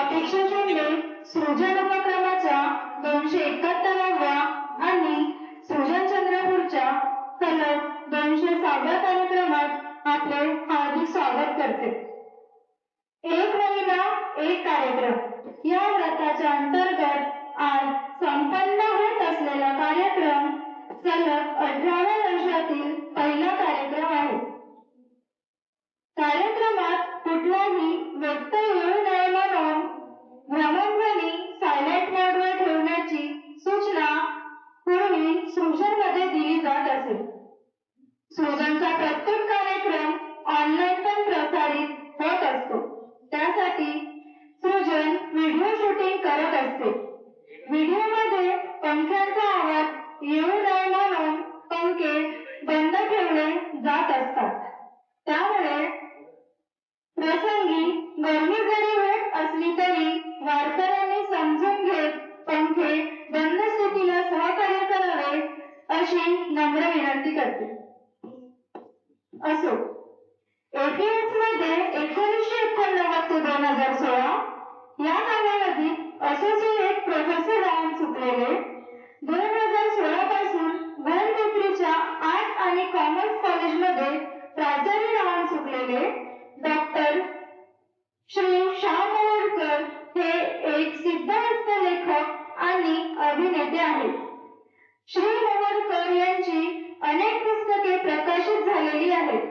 अपेक्षा शिंदे सृजन उपक्रमाच्या 271व्या आणि सृजन चंद्रपूरच्या सलग 206व्या कार्यक्रमात आपले हार्दिक स्वागत करते। एक महिना एक कार्यक्रम या व्रताच्या अंतर्गत आज संपन्न होत असलेला कार्यक्रम सलग 18व्या वर्षातील पहिला कार्यक्रम आहे। कार्यक्रमात कुठलाही व्यत्यय येऊ नये म्हणून भ्रमणध्वनी सायलेंट मोडवर ठेवण्याची सूचना पूर्वी सृजनमध्ये दिली जात असे। सृजनचा प्रत्येक कार्यक्रम ऑनलाईन पण प्रसारित होत असतो। त्यासाठी सृजन व्हिडिओ शूटिंग करत असते। व्हिडिओमध्ये पंख्यांचा आवाज येऊ नये म्हणून पंखे बंद ठेवले जात असतात। त्यामुळे प्रसंगी गरमी जरी होत असली तरी वारकऱ्यांनी समजून घेत पंखे बंद स्थितीला सहकार्य करावे अशी नम्र विनंती करते। असो, APS मध्ये 1989 ते 2016 या कालावधीत असोसिएट प्रोफेसर राहून चुकलेले, 2016 पासून भरविक्रीच्या आर्ट्स आणि कॉमर्स कॉलेजमध्ये प्राचार्य राहून चुकलेले डॉक्टर श्री श्याम मोहोळकर हे एक सिद्धहस्त लेखक आणि अभिनेते आहेत। श्री मोहोळकर यांची अनेक पुस्तके प्रकाशित झालेली आहेत।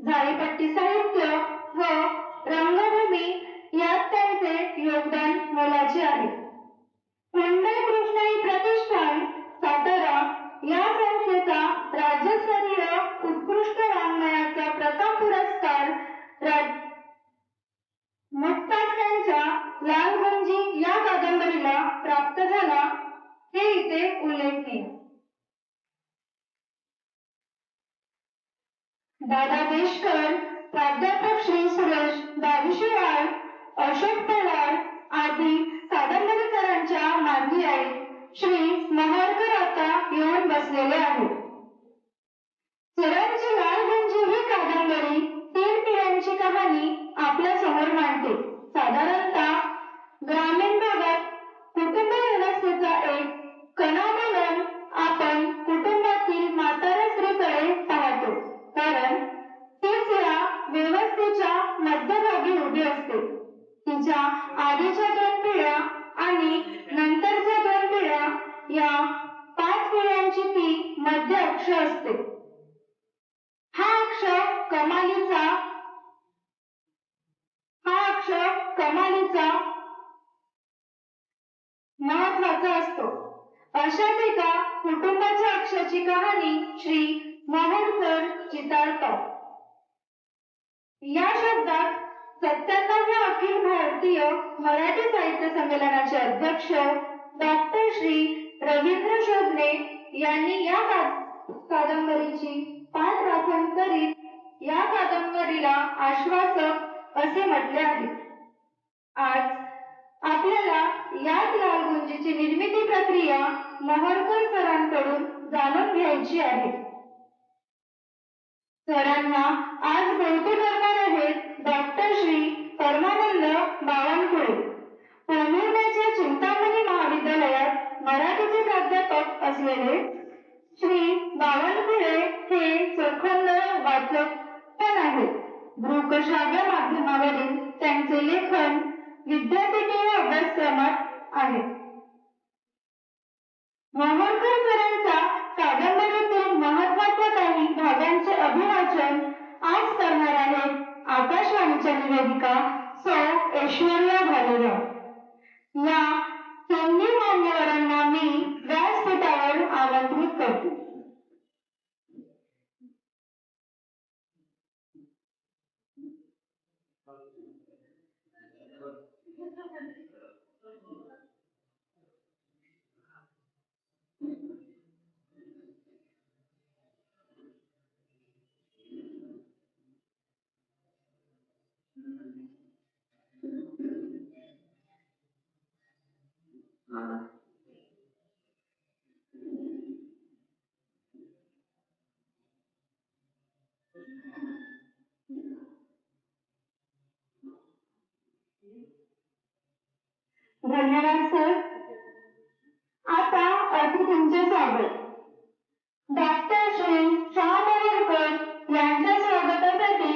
झाडीपट्टी साहित्य व रंगभूमी यात त्यांचे योगदान मोलाचे आहे। कुंडल कृष्णाई प्रतिष्ठान सातारा या संस्थेचा राज्यस्तरीय उत्कृष्ट वाङ्मयाचा प्रथम पुरस्कार मुक्तात्म्यांच्या लालगुंजी या कादंबरीला प्राप्त झाला हे इथे उल्लेखनीय। दादा देशकर, प्राध्यापक श्री सुरेश दाविशीवार, अशोक पवार आदी कादंबरीकारांच्या मानवी आई श्री मोहोळकर आता येऊन बसलेले आहेत। सरांची लालगुंजी ही कादंबरी 3 पिढ्यांची कहाणी आपल्या समोर मांडते। साधारणतः ग्रामीण भागात कुटुंब व्यवस्थेचा एक कणा म्हणून आपण कुटुंबातील म्हाताऱ्या स्त्रीकडे पाहतो, कारण तीच या व्यवस्थेच्या मध्यभागी उभी असते। तिच्या आधीच्या 2 पिढ्या आणि नंतरच्या 2 पिढ्या या 5 पिढ्यांची ती मध्य अक्ष असते। हा अक्ष महत्वाचा असतो। अशाच एका कुटुंबाच्या अक्षाची कहाणी श्री मोहोळकर चितारतात। या शब्दात 97व्या अखिल भारतीय मराठी साहित्य संमेलनाचे अध्यक्ष डॉक्टर श्री रवींद्र शोभणे यांनी या कादंबरीची पाठराखण करीत या कादंबरीला आश्वासक असे म्हटले आहे। आज आपल्याला याच लालगुंजीची निर्मिती प्रक्रिया मोहोळकर सरांकडून जाणून घ्यायची आहे। सरांना आज बोलते करणार आहेत डॉक्टर श्री परमानंद बावनकुळे, पोंभुर्ण्याच्या चिंतामणी महाविद्यालयात मराठीचे प्राध्यापक असलेले श्री बावनकुळे हे चोखंद वाचक पण आहेत। दृकश्राव्य माध्यमावरील त्यांचे लेखन विद्यापीठीय अभ्यासक्रमात आहे। मोहोळकर सरांच्या कादंबरीतील महत्त्वाच्या काही भागांचे अभिवाचन आज करणार आहेत आकाशवाणीच्या निवेदिका सौ ऐश्वर्या भालेराव। या तिन्ही मान्यवरांना मी व्यासपीठावर आमंत्रित करते। धन्यवाद सर. आता अतिथींचे स्वागत. डॉक्टर श्री शाहमोहरकर यांच्या स्वागतासाठी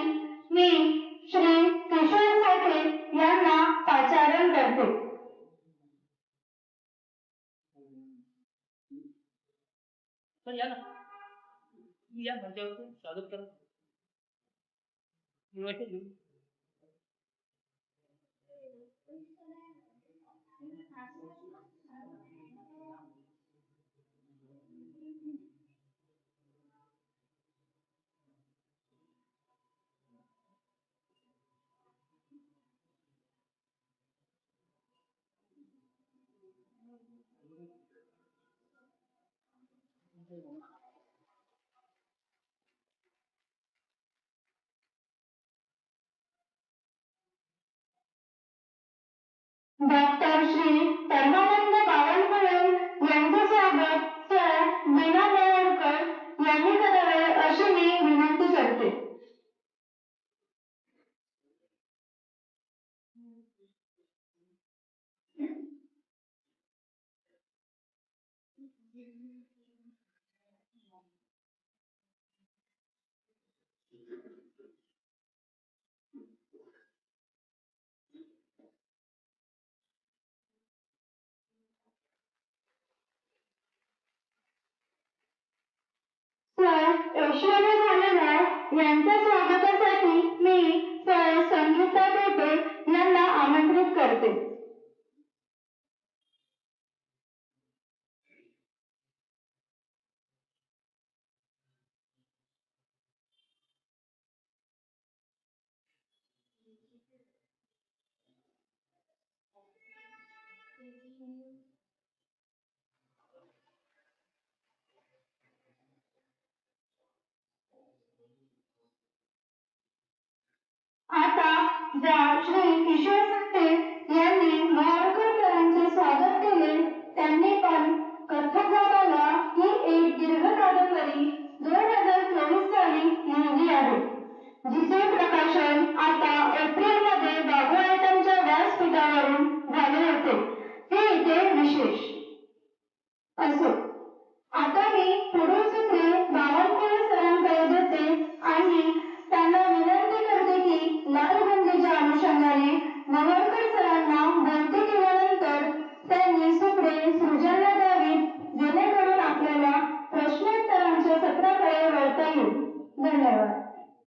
मी श्री किशोर साठे यांना पाचारण करते. सर या ना, या मंचावरती स्वागत करा. डॉक्टर श्री परमानंद बावनकुळे यांचे स्वागत सर मीना मोहोळकर यांनी करावे अशी मी विनंती करते. सर ऐश्वर्या भालेराव यांच्या स्वागतासाठी मी सर संगीता पेटे यांना आमंत्रित करते. आता ज्या श्री किशोर साठे यांनी मोहोळकर सरांचे स्वागत केले त्यांनी पण कथ्थक गावाला ही एक दीर्घ